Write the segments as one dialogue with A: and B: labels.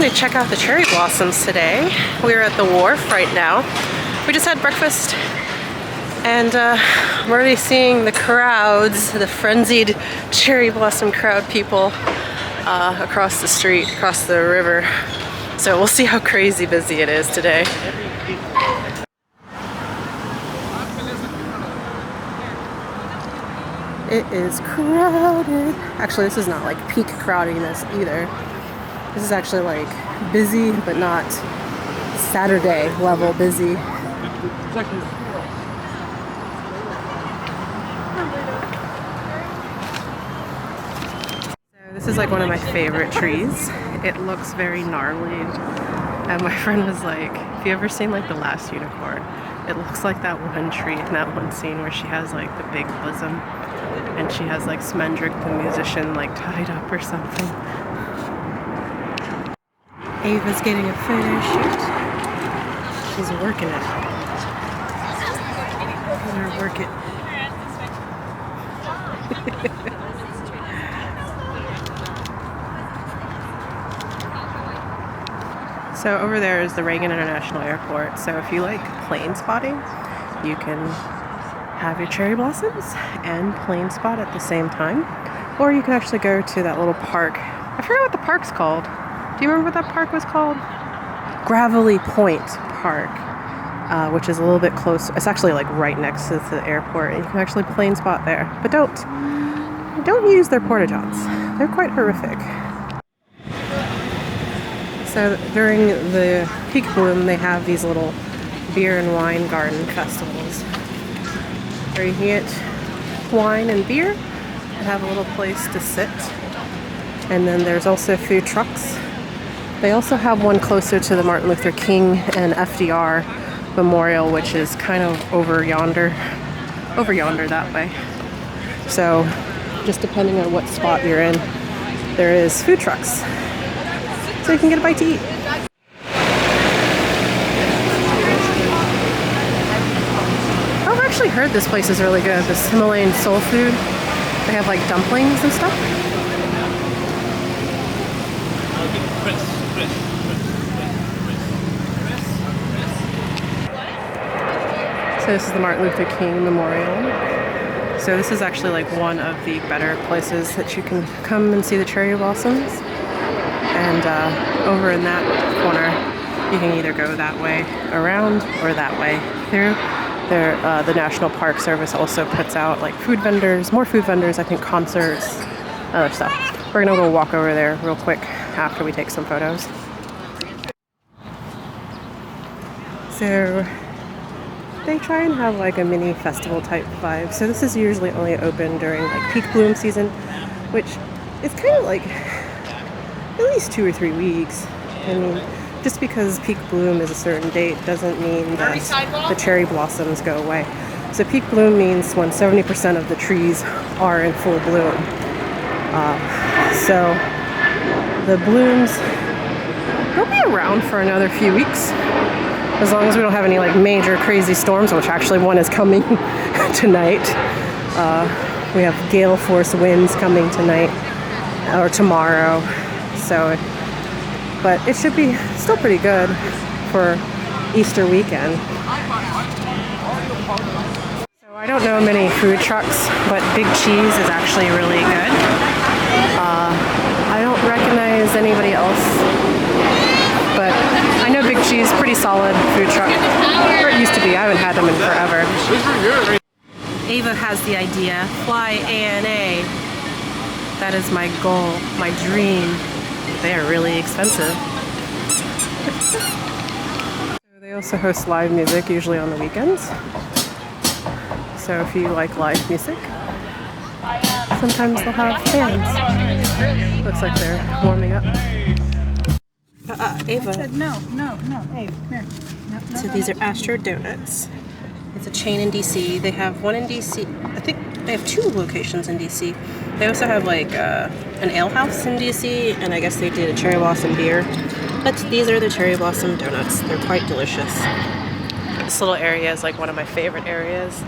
A: to check out the cherry blossoms today. We're at the wharf right now. We just had breakfast and I'm already seeing the crowds, the frenzied cherry blossom crowd people across the street, across the river. So we'll see how crazy busy it is today. It is crowded. Actually, this is not like peak crowdiness either. This is actually like busy, but not Saturday level busy. So this is like one of my favorite trees. It looks very gnarly. And my friend was like, have you ever seen like The Last Unicorn? It looks like that one tree in that one scene where she has like the big bosom and she has like Smendrick the musician like tied up or something. Ava's getting a photo shoot. She's working it. Let her work it. So over there is the Reagan International Airport. So if you like plane spotting, you can have your cherry blossoms and plane spot at the same time. Or you can actually go to that little park. I forgot what the park's called. Do you remember what that park was called? Gravelly Point Park, which is a little bit close. It's actually like right next to the airport, and you can actually plane spot there. But don't use their porta-johns. They're quite horrific. So during the peak bloom, they have these little beer and wine garden festivals where you can get wine and beer and have a little place to sit. And then there's also food trucks. They also have one closer to the Martin Luther King and FDR Memorial, which is kind of over yonder that way. So just depending on what spot you're in, there is food trucks. So you can get a bite to eat. I've actually heard this place is really good, this Himalayan soul food. They have like dumplings and stuff. So this is the Martin Luther King Memorial. So this is actually like one of the better places that you can come and see the cherry blossoms. And over in that corner, you can either go that way around or that way through. The National Park Service also puts out like food vendors, more food vendors, I think concerts, other stuff. We're gonna go walk over there real quick after we take some photos. So they try and have like a mini festival type vibe. So this is usually only open during like peak bloom season, which is kind of like at least 2 or 3 weeks. I mean, just because peak bloom is a certain date doesn't mean that the cherry blossoms go away. So peak bloom means when 70% of the trees are in full bloom. So the blooms, they'll be around for another few weeks, as long as we don't have any like major crazy storms, which actually one is coming tonight. We have gale force winds coming tonight or tomorrow. So, but it should be still pretty good for Easter weekend. So I don't know many food trucks, but Big Cheese is actually really good. I don't recognize anybody else, but I know Big Cheese, pretty solid food truck. Or it used to be, I haven't had them in forever. Ava has the idea, fly ANA. That is my goal, my dream. They are really expensive. So they also host live music, usually on the weekends. So if you like live music, sometimes they'll have bands. Looks like they're warming up. Ava.
B: Said no. Hey, come here. No,
A: So these are Astro Donuts. It's a chain in DC. They have one in DC. I think they have 2 locations in DC. They also have like an ale house in DC, and I guess they did a cherry blossom beer. But these are the cherry blossom donuts. They're quite delicious. This little area is like one of my favorite areas.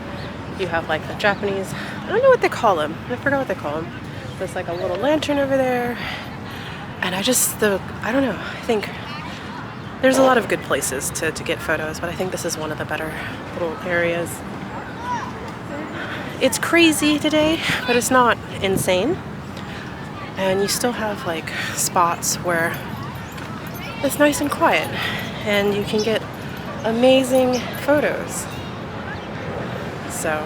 A: You have like the Japanese, I don't know what they call them. I forgot what they call them. There's like a little lantern over there. And I don't know, I think there's a lot of good places to get photos, but I think this is one of the better little areas. It's crazy today, but it's not insane. And you still have like spots where it's nice and quiet and you can get amazing photos. So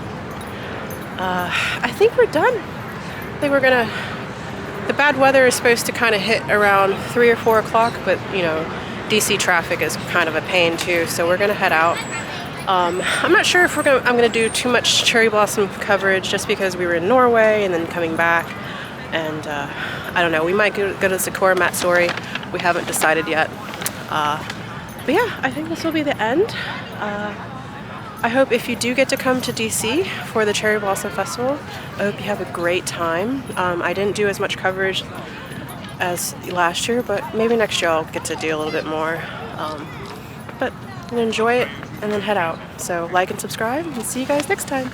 A: I think we're done. I think we're gonna, the bad weather is supposed to kind of hit around 3 or 4 o'clock, but you know, DC traffic is kind of a pain too, so we're gonna head out. I'm not sure if I'm gonna do too much cherry blossom coverage just because we were in Norway and then coming back, and I don't know, we might go to Sakura Matsuri. We haven't decided yet. But yeah, I think this will be the end. I hope if you do get to come to DC for the Cherry Blossom Festival, I hope you have a great time. I didn't do as much coverage as last year, but maybe next year I'll get to do a little bit more. But enjoy it and then head out. So like and subscribe and see you guys next time.